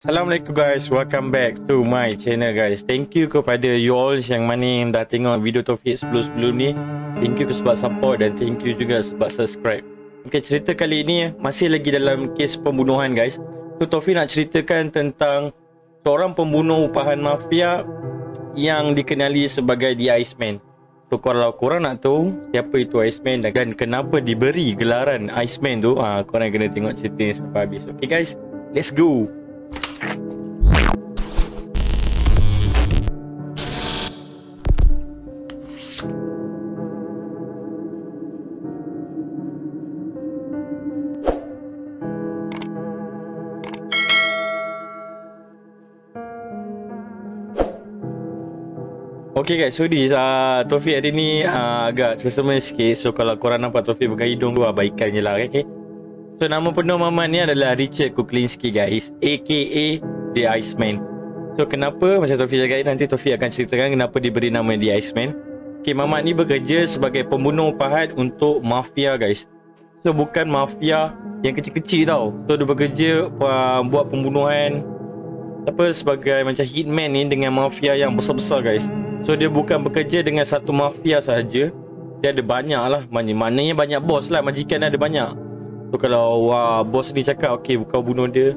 Assalamualaikum guys, welcome back to my channel guys. Thank you kepada you all yang mana yang dah tengok video Taufik sebelum ni. Thank you sebab support dan thank you juga sebab subscribe. Okay, cerita kali ini masih lagi dalam kes pembunuhan guys. So Taufik nak ceritakan tentang seorang pembunuh upahan mafia yang dikenali sebagai The Iceman. So kalau korang nak tahu siapa itu Iceman dan kenapa diberi gelaran Iceman tu, korang kena tengok cerita ni sampai habis. Okay guys, let's go. Okay guys, so this Taufik hari ni agak sesama sikit. So kalau korang nampak Taufik buka hidung tu, abaikan je lah, okay? So nama penuh Mamat ni adalah Richard Kuklinski guys, aka The Iceman. So kenapa, macam Taufik cakap, nanti Taufik akan ceritakan kenapa diberi nama The Iceman. Okay, Mamat ni bekerja sebagai pembunuh upahan untuk mafia guys. So bukan mafia yang kecil-kecil tau. So dia bekerja buat pembunuhan sebagai macam hitman ni dengan mafia yang besar-besar guys. So dia bukan bekerja dengan satu mafia sahaja. Dia ada banyak lah. Maknanya banyak bos lah. Majikan ada banyak. So kalau bos ni cakap, okay, kau bunuh dia,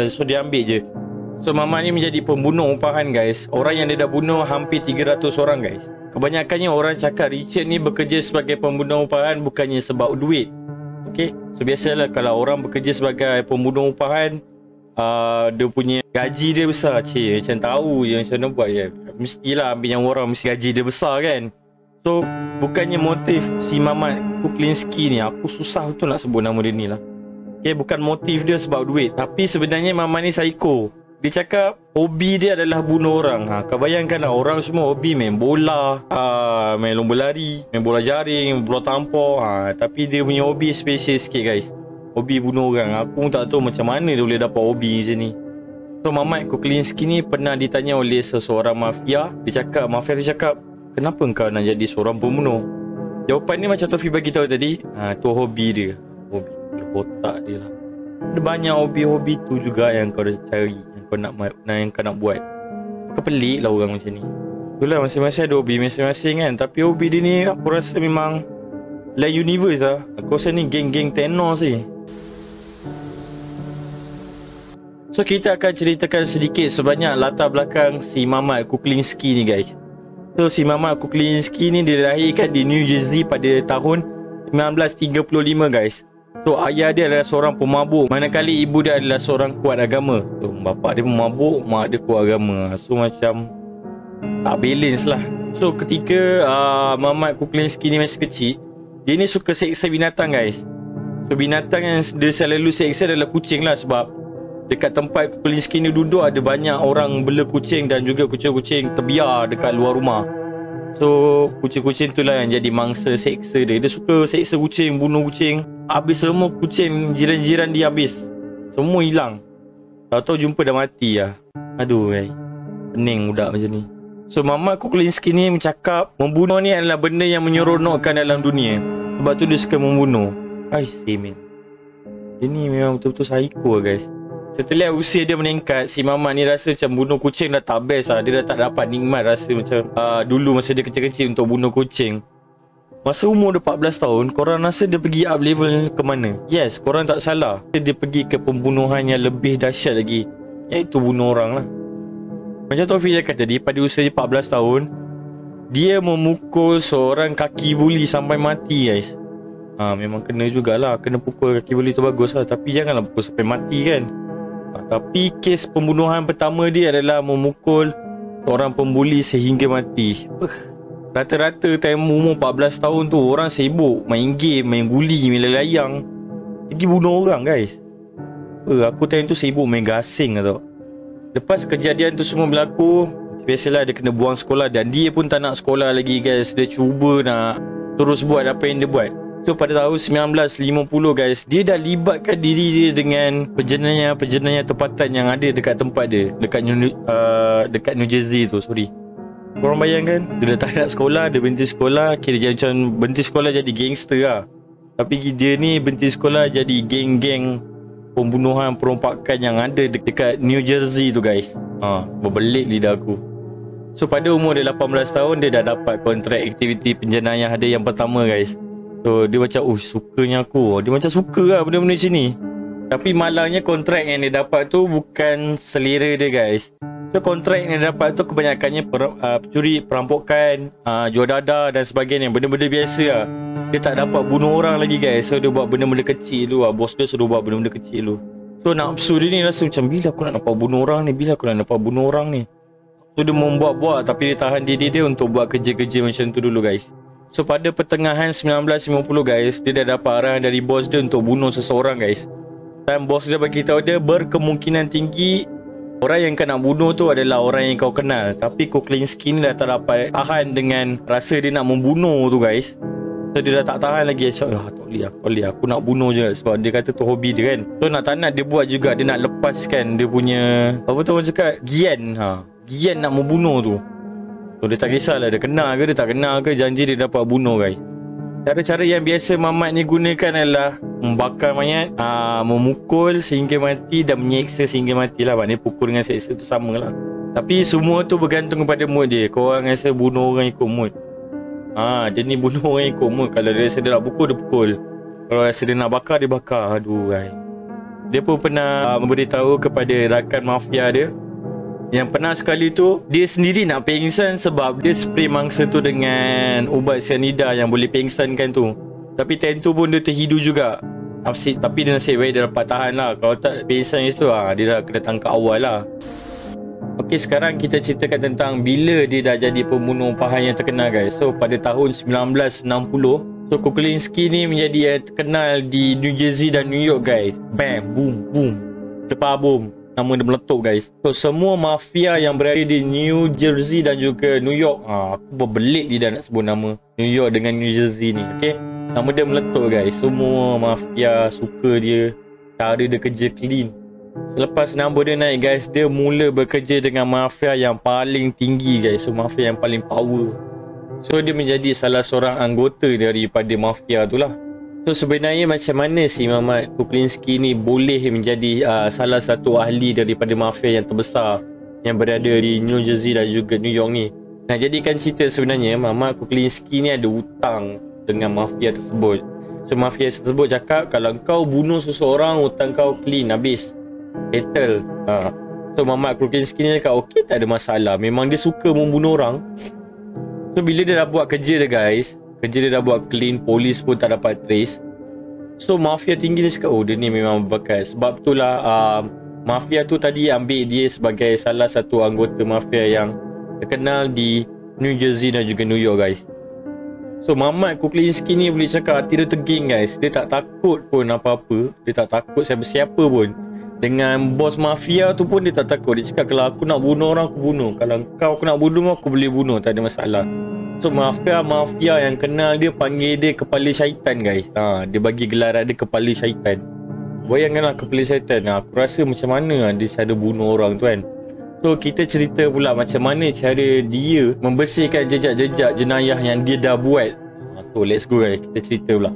so dia ambil je. So Mamat ni menjadi pembunuh upahan guys. Orang yang dia dah bunuh hampir 300 orang guys. Kebanyakannya orang cakap Richard ni bekerja sebagai pembunuh upahan bukannya sebab duit. Okay, so biasalah kalau orang bekerja sebagai pembunuh upahan, dia punya gaji dia besar. Macam tahu je macam mana buat je. Mestilah ambil yang orang mesti gaji dia besar kan. So bukannya motif si Mamat Kuklinski ni, aku susah betul nak sebut nama dia ni lah. Okay, bukan motif dia sebab duit. Tapi sebenarnya Mamat ni psycho. Dia cakap hobi dia adalah bunuh orang. Kau bayangkan lah, orang semua hobi main bola, main lomba lari, main bola jaring, bola tampar, tapi dia punya hobi special sikit guys. Hobi bunuh orang. Aku pun tak tahu macam mana dia boleh dapat hobi macam ni. So Mamat Kuklinski ni pernah ditanya oleh seseorang mafia. Mafia tu cakap, kenapa kau nak jadi seorang pembunuh? Jawapan ni macam Taufik bagi tahu tadi, tu hobi dia. Hobi otak dia lah. Ada banyak hobi-hobi tu juga yang kau dah cari, yang kau nak buat. Kau pelik lah orang macam ni. Itulah, masing-masing ada hobi masing-masing kan. Tapi hobi dia ni aku rasa memang lain universe lah. Aku rasa ni geng-geng Thanos ni. So kita akan ceritakan sedikit sebanyak latar belakang si Mamat Kuklinski ni guys. So si Mamat Kuklinski ni dilahirkan di New Jersey pada tahun 1935 guys. So ayah dia adalah seorang pemabuk, manakala ibu dia adalah seorang kuat agama. So bapak dia pemabuk, mak dia kuat agama. So macam tak balance lah. So ketika Mamat Kuklinski ni masih kecil, dia ni suka seksa binatang guys. So binatang yang dia selalu seksa adalah kucing lah, sebab dekat tempat Kuklinski ni duduk ada banyak orang bela kucing dan juga kucing-kucing terbiar dekat luar rumah. So kucing-kucing tu lah yang jadi mangsa seksa dia. Dia suka seksa kucing, bunuh kucing. Habis semua kucing jiran-jiran dia habis. Semua hilang. Tahu-tahu jumpa dah mati lah. Aduh pening budak macam ni. So Mamat Kuklinski ni mencakap membunuh ni adalah benda yang menyeronokkan dalam dunia. Sebab tu dia suka membunuh. Man, dia ni memang betul-betul psycho guys. Setelah usia dia meningkat, si Mamat ni rasa macam bunuh kucing dah tak best lah. Dia dah tak dapat nikmat rasa macam dulu masa dia kecil-kecil untuk bunuh kucing. Masa umur dia 14 tahun, korang rasa dia pergi up level ke mana? Yes, korang tak salah. Dia pergi ke pembunuhan yang lebih dahsyat lagi, iaitu bunuh orang lah. Macam Taufik cakap tadi, pada usia dia 14 tahun, dia memukul seorang kaki buli sampai mati guys. Memang kena jugalah. Kena pukul kaki buli tu bagus lah. Tapi janganlah pukul sampai mati kan. Tapi kes pembunuhan pertama dia adalah memukul seorang pembuli sehingga mati. Rata-rata time umur 14 tahun tu orang sibuk main game, main guli, main layang, pergi bunuh orang guys. Aku time tu sibuk main gasing tau. Lepas kejadian tu semua berlaku, biasalah dia kena buang sekolah. Dan dia pun tak nak sekolah lagi guys. Dia cuba nak terus buat apa yang dia buat. So pada tahun 1950 guys, dia dah libatkan diri dia dengan penjenayah tempatan yang ada dekat tempat dia, dekat New Jersey tu. Korang bayangkan, dia dah tak nak sekolah, dia berhenti sekolah. Kira macam berhenti sekolah jadi gangster lah. Tapi dia ni berhenti sekolah jadi geng-geng pembunuhan perompakan yang ada dekat New Jersey tu guys. Berbelit lidah aku. So pada umur dia 18 tahun, dia dah dapat kontrak aktiviti penjenayah dia yang pertama guys. So dia macam, sukanya aku. Dia macam suka lah benda-benda macam ni. Tapi malangnya kontrak yang dia dapat tu bukan selera dia guys. So kontrak yang dia dapat tu kebanyakannya pencuri, perampokan, jual dadah dan sebagainya. Benda-benda biasa lah. Dia tak dapat bunuh orang lagi guys. So dia buat benda-benda kecil tu lah. Bos dia suruh buat benda-benda kecil tu. So nafsu dia ni rasa macam, bila aku nak dapat bunuh orang ni, bila aku nak dapat bunuh orang ni. So dia membuat-buat, tapi dia tahan diri dia untuk buat kerja-kerja macam tu dulu guys. So pada pertengahan 1950 guys, dia dah dapat arahan dari bos dia untuk bunuh seseorang guys. Dan bos dia bagi tahu dia, berkemungkinan tinggi orang yang kau nak bunuh tu adalah orang yang kau kenal. Tapi Kuklinski ni dah tak dapat tahan dengan rasa dia nak membunuh tu guys. So dia dah tak tahan lagi. Tak boleh aku nak bunuh je. Sebab dia kata tu hobi dia kan. So nak tak nak dia buat juga. Dia nak lepaskan dia punya, apa tu orang cakap, gian. Gian nak membunuh tu. So dia tak kisahlah dia kenal ke, dia tak kenal ke, janji dia dapat bunuh guys. Cara-cara yang biasa Mamat ni gunakan adalah membakar mayat, memukul sehingga mati dan menyeksa sehingga mati lah. Maknanya pukul dengan seksa tu sama lah. Tapi semua tu bergantung kepada mood dia. Korang rasa bunuh orang ikut mood. Dia ni bunuh orang ikut mood. Kalau dia rasa dia nak pukul, dia pukul. Kalau rasa dia nak bakar, dia bakar. Aduh guys. Dia pun pernah memberitahu kepada rakan mafia dia yang pernah sekali tu dia sendiri nak pengsan sebab dia spray mangsa tu dengan ubat cyanida yang boleh pengsankan tu. Tapi time tu pun dia terhidu juga. Tapi dia nasib baik dia dapat tahan lah. Kalau tak pengsan itu dia dah kena tangkap awal lah. Okey, sekarang kita ceritakan tentang bila dia dah jadi pembunuh pahan yang terkenal guys. So pada tahun 1960, so Kuklinski ni menjadi terkenal di New Jersey dan New York guys. Bam, boom, boom. Lepas bom, nama dia meletup guys. So semua mafia yang berada di New Jersey dan juga New York, aku berbelit lidah nak sebut nama New York dengan New Jersey ni. Okay, nama dia meletup guys. Semua mafia suka dia, cara dia kerja clean. Selepas nombor dia naik guys, dia mula bekerja dengan mafia yang paling tinggi guys. So mafia yang paling power. So dia menjadi salah seorang anggota daripada mafia tu lah. So sebenarnya macam mana si Mamat Kuklinski ni boleh menjadi salah satu ahli daripada mafia yang terbesar yang berada di New Jersey dan juga New York ni. Nah, jadikan cerita sebenarnya Mamat Kuklinski ni ada hutang dengan mafia tersebut. So mafia tersebut cakap, kalau kau bunuh seseorang, hutang kau clean, habis, settle. So Mamat Kuklinski ni cakap okey, tak ada masalah. Memang dia suka membunuh orang. So bila dia dah buat kerja dia guys, kerja dia dah buat clean, polis pun tak dapat trace. So mafia tinggi dia cakap, dia ni memang berbakat. Sebab itulah mafia tu tadi ambil dia sebagai salah satu anggota mafia yang terkenal di New Jersey dan juga New York guys. So Mamat Kuklinski ni boleh cakap hati dia teging guys. Dia tak takut pun apa-apa. Dia tak takut siapa-siapa pun. Dengan bos mafia tu pun dia tak takut. Dia cakap, kalau aku nak bunuh orang, aku bunuh. Kalau kau aku nak bunuh, aku boleh bunuh, tak ada masalah. So mafia yang kenal dia panggil dia kepala syaitan guys. Dia bagi gelaran dia kepala syaitan. Bayangkanlah kepala syaitan. Aku rasa macam mana dia cara bunuh orang tu kan. So kita cerita pula macam mana cara dia membersihkan jejak-jejak jenayah yang dia dah buat. So let's go guys, kita cerita pula.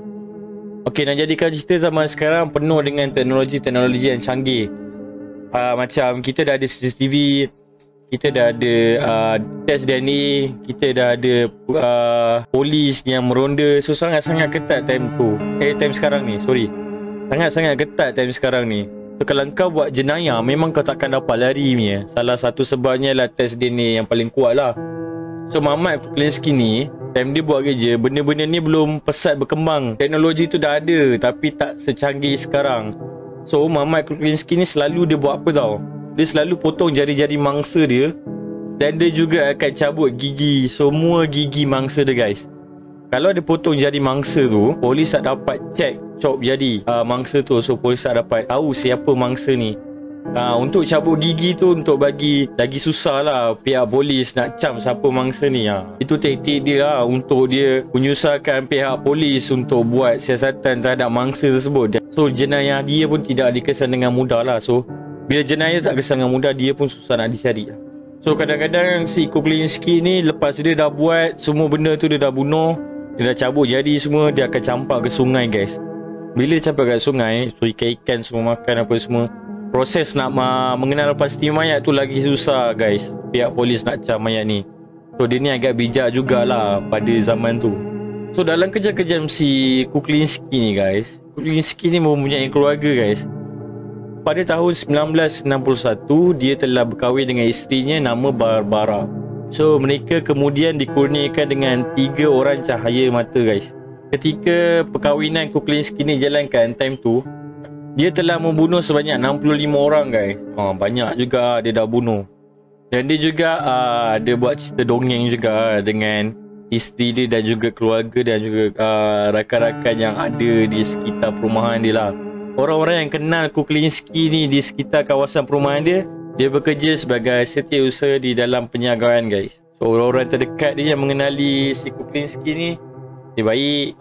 Okey, nak jadikan cerita zaman sekarang penuh dengan teknologi-teknologi yang canggih. Macam kita dah ada CCTV, kita dah ada test DNA, kita dah ada polis yang meronda. So sangat-sangat ketat time tu. Time sekarang ni, sorry. Sangat-sangat ketat time sekarang ni. So kalau kau buat jenayah, memang kau takkan dapat lari punya. Salah satu sebabnya lah test DNA yang paling kuat lah. So Mamat Kuklinski ni, time dia buat kerja, benda-benda ni belum pesat berkembang. Teknologi tu dah ada, tapi tak secanggih sekarang. So Mamat Kuklinski ni selalu dia buat apa tau? Dia selalu potong jari-jari mangsa dia. Dan dia juga akan cabut gigi, semua gigi mangsa dia guys. Kalau dia potong jari mangsa tu, polis tak dapat check chop jari mangsa tu. So polis tak dapat tahu siapa mangsa ni. Untuk cabut gigi tu, untuk bagi lagi susah lah pihak polis nak cam siapa mangsa ni. Itu taktik dia lah, untuk dia menyusahkan pihak polis untuk buat siasatan terhadap mangsa tersebut. So jenayah dia pun tidak dikesan dengan mudah lah. So bila jenayah tak kesan dengan mudah, dia pun susah nak dicari lah. So kadang-kadang si Kuklinski ni lepas dia dah buat semua benda tu, dia dah bunuh, dia dah cabut jari semua, dia akan campak ke sungai guys. Bila dia sampai kat sungai, so ikan-ikan semua makan apa semua. Proses nak mengenal pasti mayat tu lagi susah guys. Pihak polis nak cam mayat ni. So dia ni agak bijak jugalah pada zaman tu. So dalam kejam-kejam si Kuklinski ni guys, Kuklinski ni mempunyai keluarga guys. Pada tahun 1961, dia telah berkahwin dengan isterinya nama Barbara. So mereka kemudian dikurniakan dengan 3 orang cahaya mata guys. Ketika perkahwinan Kuklinski ni jalankan time tu, dia telah membunuh sebanyak 65 orang guys. Banyak juga dia dah bunuh. Dan dia juga dia buat cerita dongeng juga dengan isteri dia dan juga keluarga dan juga rakan-rakan yang ada di sekitar perumahan dia lah. Orang-orang yang kenal Kuklinski ni di sekitar kawasan perumahan dia, dia bekerja sebagai setiausaha di dalam penjagaan guys. So orang-orang terdekat dia yang mengenali si Kuklinski ni, dia baik,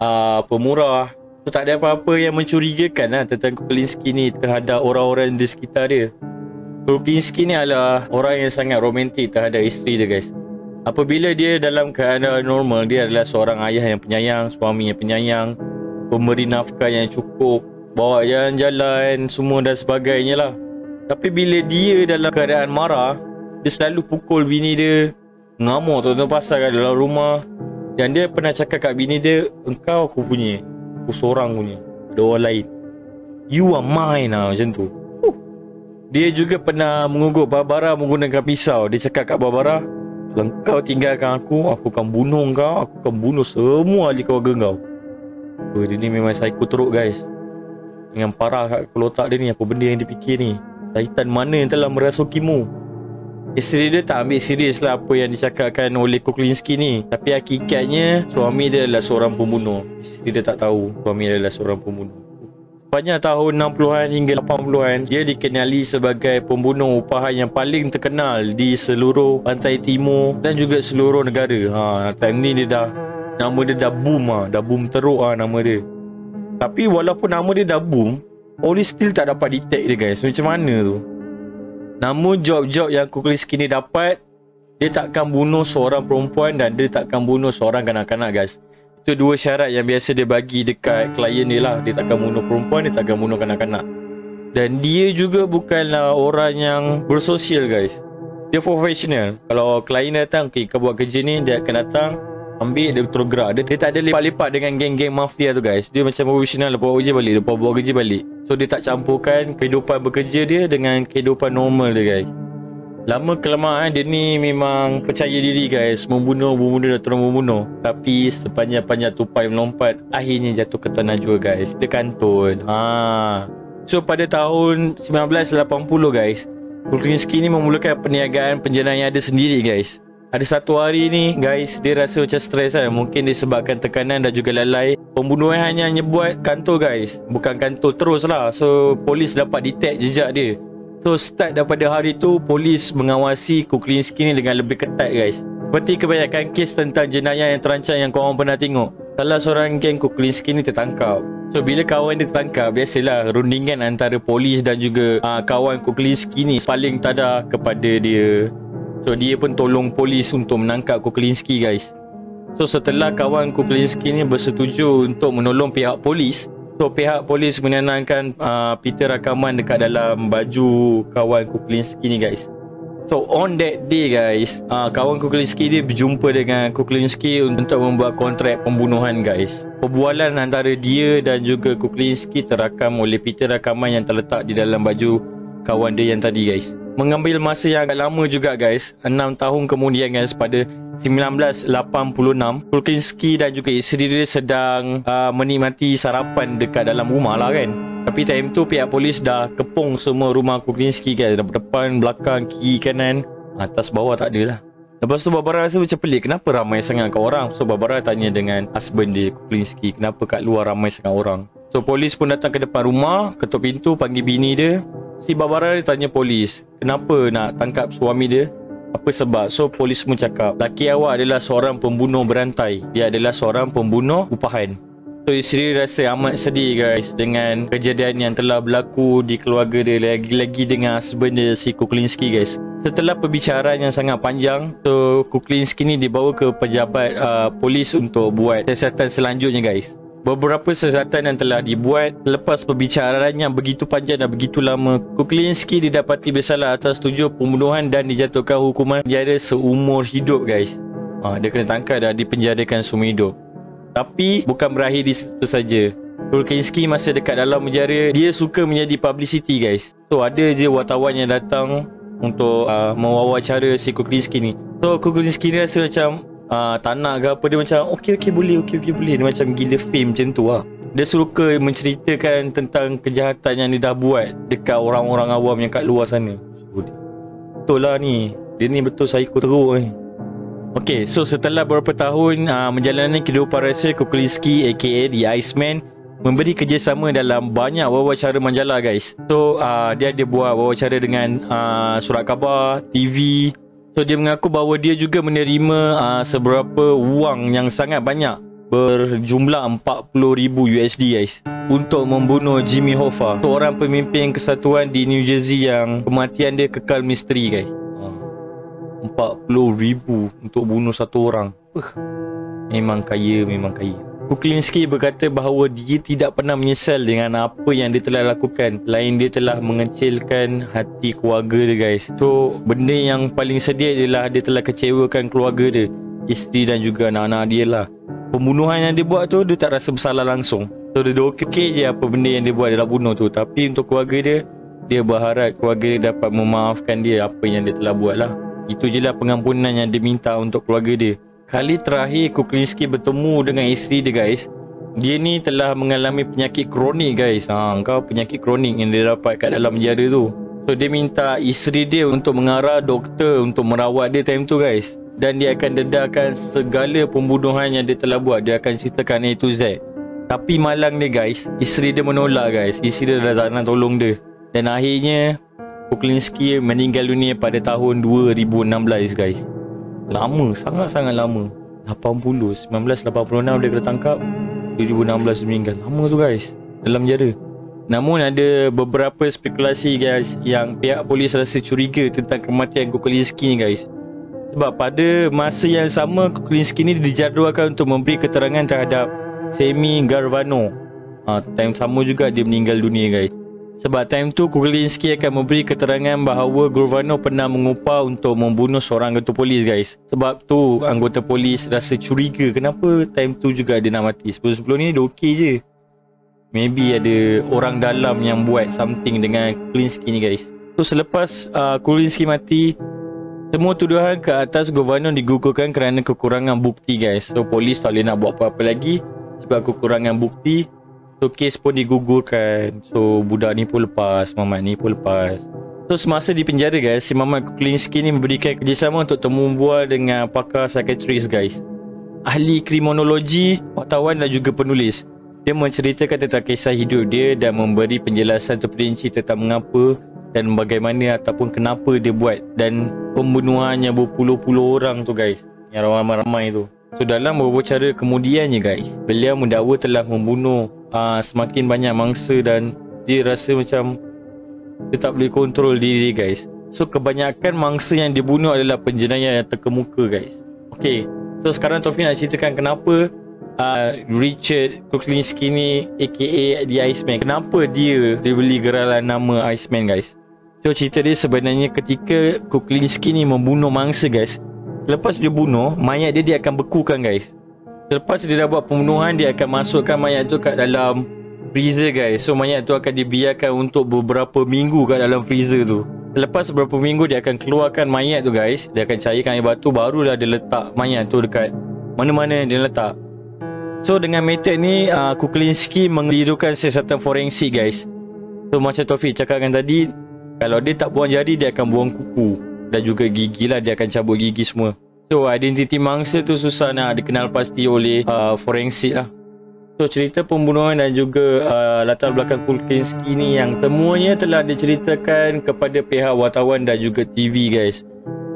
pemurah. So tak ada apa-apa yang mencurigakan lah tentang Kuklinski ni terhadap orang-orang di sekitar dia. Kuklinski ni adalah orang yang sangat romantik terhadap isteri dia guys. Apabila dia dalam keadaan normal, dia adalah seorang ayah yang penyayang, suami yang penyayang, pemberi nafkah yang cukup, bawa jalan-jalan semua dan sebagainya lah. Tapi bila dia dalam keadaan marah, dia selalu pukul bini dia, ngamuk tuan-tuan pasal kat dalam rumah. Dan dia pernah cakap kat bini dia, engkau aku punya, aku seorang punya, ada orang lain, you are mine lah, macam tu. Dia juga pernah mengugut Barbara menggunakan pisau. Dia cakap kat Barbara, kalau kau tinggalkan aku akan bunuh kau, aku akan bunuh semua ahli keluarga kau. Dia ni memang psycho teruk guys. Dengan parah kat kepala otak dia ni, apa benda yang dia fikir ni, syaitan mana yang telah merasukimu. Isteri dia tak ambil serius lah apa yang dicakapkan oleh Kuklinski ni. Tapi hakikatnya suami dia adalah seorang pembunuh. Isteri dia tak tahu suami dia adalah seorang pembunuh. Sepanjang tahun 60-an hingga 80-an, dia dikenali sebagai pembunuh upahan yang paling terkenal di seluruh pantai timur dan juga seluruh negara. Time ni dia dah, nama dia dah boom dah boom teruk nama dia. Tapi walaupun nama dia dah boom, polis still tak dapat detect dia guys. Macam mana tu? Namun job-job yang Kuklinski ni dapat, dia takkan bunuh seorang perempuan dan dia takkan bunuh seorang kanak-kanak guys. Itu 2 syarat yang biasa dia bagi dekat klien dia lah. Dia takkan bunuh perempuan, dia takkan bunuh kanak-kanak. Dan dia juga bukanlah orang yang bersosial guys. Dia profesional. Kalau klien datang, okay, kau buat kerja ni, dia akan datang, ambil, dia terus gerak. Dia tak ada lepak-lepak dengan geng-geng mafia tu guys. Dia macam profesional, lepas buat kerja balik, lepas buat kerja balik. So dia tak campurkan kehidupan bekerja dia dengan kehidupan normal dia guys. Lama kelamaan dia ni memang percaya diri guys, membunuh dan terus membunuh. Tapi sepanjang-panjang tupai melompat, akhirnya jatuh ke tanah jua guys. Dia kantun. So pada tahun 1980 guys, Kuklinski ni memulakan perniagaan penjenayah dia sendiri guys. Ada satu hari ni guys, dia rasa macam stres kan. Mungkin disebabkan tekanan dan juga lalai. Pembunuhan hanya buat kantor guys, bukan kantor terus lah. So polis dapat detect jejak dia. So start daripada hari tu, polis mengawasi Kuklinski ni dengan lebih ketat guys. Seperti kebanyakan kes tentang jenayah yang terancam yang korang pernah tengok, salah seorang geng Kuklinski ni tertangkap. So bila kawan dia tertangkap, biasalah rundingan antara polis dan juga kawan Kuklinski ni paling tada kepada dia. So dia pun tolong polis untuk menangkap Kuklinski guys. So setelah kawan Kuklinski ni bersetuju untuk menolong pihak polis, so pihak polis menenangkan pita rakaman dekat dalam baju kawan Kuklinski ni guys. So on that day guys, kawan Kuklinski dia berjumpa dengan Kuklinski untuk membuat kontrak pembunuhan guys. Perbualan antara dia dan juga Kuklinski terakam oleh pita rakaman yang terletak di dalam baju kawan dia yang tadi guys. Mengambil masa yang agak lama juga guys, 6 tahun kemudian guys, pada 1986, Kuklinski dan juga isteri dia sedang menikmati sarapan dekat dalam rumah lah kan. Tapi time tu pihak polis dah kepung semua rumah Kuklinski guys, depan, belakang, kiri, kanan, atas, bawah tak ada lah. Lepas tu Barbara rasa macam pelik, kenapa ramai sangat kat orang. So Barbara tanya dengan husband dia Kuklinski, kenapa kat luar ramai sangat orang. So polis pun datang ke depan rumah, ketuk pintu, panggil bini dia. Si Barbara dia tanya polis, kenapa nak tangkap suami dia, apa sebab. So polis pun cakap, laki awak adalah seorang pembunuh berantai, dia adalah seorang pembunuh upahan. So isteri rasa amat sedih guys dengan kejadian yang telah berlaku di keluarga dia, lagi-lagi dengan husband dia si Kuklinski guys. Setelah perbicaraan yang sangat panjang, so Kuklinski ni dibawa ke pejabat polis untuk buat siasatan selanjutnya guys. beberapa siasatan yang telah dibuat selepas perbicaraan yang begitu panjang dan begitu lama. Kuklinski didapati bersalah atas 7 pembunuhan dan dijatuhkan hukuman penjara seumur hidup guys. Dia kena tangkap dan dipenjarakan seumur hidup. Tapi bukan berakhir di situ saja. Kuklinski masa dekat dalam penjara, dia suka menjadi publicity guys. So ada je wartawan yang datang untuk mewawancara si Kuklinski ni. So Kuklinski ni rasa macam tak nak ke apa, dia macam okey boleh. Dia macam gila fame macam tu lah. Dia suka menceritakan tentang kejahatan yang dia dah buat dekat orang-orang awam yang kat luar sana. Betul lah ni, dia ni betul psycho teruk ni. Okay, so setelah beberapa tahun menjalani kehidupan rahsia, Kuklinski aka The Iceman memberi kerjasama dalam banyak wawancara majalah guys. So dia ada buat wawancara dengan surat khabar, TV. So dia mengaku bahawa dia juga menerima seberapa wang yang sangat banyak, berjumlah $40,000 guys, untuk membunuh Jimmy Hoffa, seorang pemimpin kesatuan di New Jersey yang kematian dia kekal misteri guys. 40,000 untuk bunuh satu orang. Memang kaya. Kuklinski berkata bahawa dia tidak pernah menyesal dengan apa yang dia telah lakukan, selain dia telah mengecilkan hati keluarga dia guys. So benda yang paling sedih adalah dia telah kecewakan keluarga dia, isteri dan juga anak-anak dia lah. Pembunuhan yang dia buat tu, dia tak rasa bersalah langsung. So dia okey je apa benda yang dia buat dalam bunuh tu. Tapi untuk keluarga dia berharap keluarga dia dapat memaafkan dia apa yang dia telah buat lah. Itu je lah pengampunan yang dia minta untuk keluarga dia. Kali terakhir Kuklinski bertemu dengan isteri dia guys, dia ni telah mengalami penyakit kronik guys. Kau penyakit kronik yang dia dapat kat dalam penjara tu. So dia minta isteri dia untuk mengarah doktor untuk merawat dia time tu guys. Dan dia akan dedahkan segala pembunuhan yang dia telah buat. Dia akan ceritakan A to Z. Tapi malang dia guys, isteri dia menolak guys. Isteri dia dah tak nak tolong dia. Dan akhirnya Kuklinski meninggal dunia pada tahun 2016 guys. Lama, sangat-sangat lama. 1986 dia kena tangkap, 2016 meninggal. Lama tu guys dalam penjara. Namun ada beberapa spekulasi guys yang pihak polis rasa curiga tentang kematian Kuklinski ni guys. Sebab pada masa yang sama Kuklinski ni dijadualkan untuk memberi keterangan terhadap Sammy Garvano. Time sama juga dia meninggal dunia guys. Sebab time tu Kuklinski akan memberi keterangan bahawa Garvano pernah mengupah untuk membunuh seorang anggota polis guys. Sebab tu anggota polis rasa curiga kenapa time tu juga dia nak mati. Sebelum ni dia okey je. Maybe ada orang dalam yang buat something dengan Kuklinski ni guys. So selepas Kuklinski mati, semua tuduhan ke atas Garvano digugurkan kerana kekurangan bukti guys. So polis tak boleh nak buat apa-apa lagi sebab kekurangan bukti. So kes pun digugurkan. So budak ni pun lepas, Mamat ni pun lepas. So semasa di penjara guys, si Mamat Kuklinski ni memberikan kerjasama untuk temu bual dengan pakar psikiatris guys, ahli kriminologi, wartawan dan juga penulis. Dia menceritakan tentang kisah hidup dia dan memberi penjelasan terperinci tentang mengapa dan bagaimana ataupun kenapa dia buat, dan pembunuhannya berpuluh-puluh orang tu guys, yang ramai-ramai tu. So dalam beberapa cara kemudiannya guys, beliau mendakwa telah membunuh semakin banyak mangsa dan dia rasa macam dia tak boleh kontrol diri guys. So kebanyakan mangsa yang dibunuh adalah penjenayah yang terkemuka guys. Okay, so sekarang Taufik nak ceritakan kenapa Richard Kuklinski ni aka The Iceman, kenapa dia diberi geraran nama Iceman guys. So cerita dia sebenarnya ketika Kuklinski ni membunuh mangsa guys, selepas dia bunuh, mayat dia akan bekukan guys. Selepas dia dah buat pembunuhan, dia akan masukkan mayat tu kat dalam freezer guys. So mayat tu akan dibiarkan untuk beberapa minggu kat dalam freezer tu. Selepas beberapa minggu dia akan keluarkan mayat tu guys. Dia akan cairkan air batu, barulah dia letak mayat tu dekat mana-mana dia letak. So dengan metod ni Kuklinski menghidukan siasatan forensik guys. So macam Taufik cakapkan tadi, kalau dia tak buang jari, dia akan buang kuku dan juga gigi lah, dia akan cabut gigi semua. So identiti mangsa tu susah nak dikenal pasti oleh forensik lah. So cerita pembunuhan dan juga latar belakang Kuklinski ni yang semuanya telah diceritakan kepada pihak wartawan dan juga TV guys.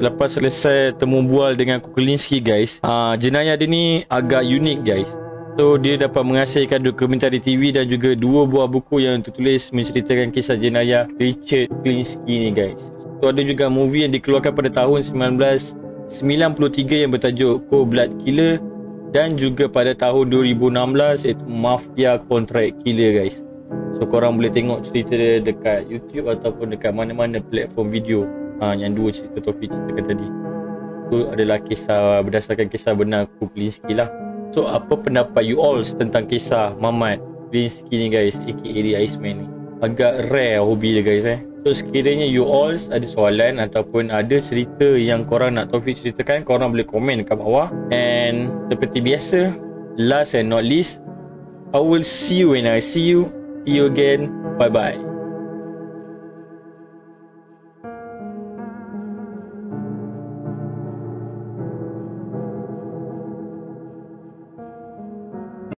Lepas selesai temu bual dengan Kuklinski guys, jenayah dia ni agak unik guys. So dia dapat menghasilkan dokumentari TV dan juga 2 buah buku yang tertulis menceritakan kisah jenayah Richard Kuklinski ni guys. So ada juga movie yang dikeluarkan pada tahun 1993 yang bertajuk Cold Blood Killer, dan juga pada tahun 2016 iaitu Mafia Contract Killer guys. So korang boleh tengok cerita dia dekat YouTube ataupun dekat mana-mana platform video. Yang dua cerita Taufik ceritakan tadi itu adalah kisah berdasarkan kisah benar Kuklinski lah. So apa pendapat you all tentang kisah Mamat Kuklinski ni guys, aka The Iceman ni? Agak rare hobi dia guys So sekiranya you all ada soalan ataupun ada cerita yang korang nak Taufik ceritakan, korang boleh komen kat bawah. And seperti biasa, last and not least, I will see you when I see you. See you again. Bye bye.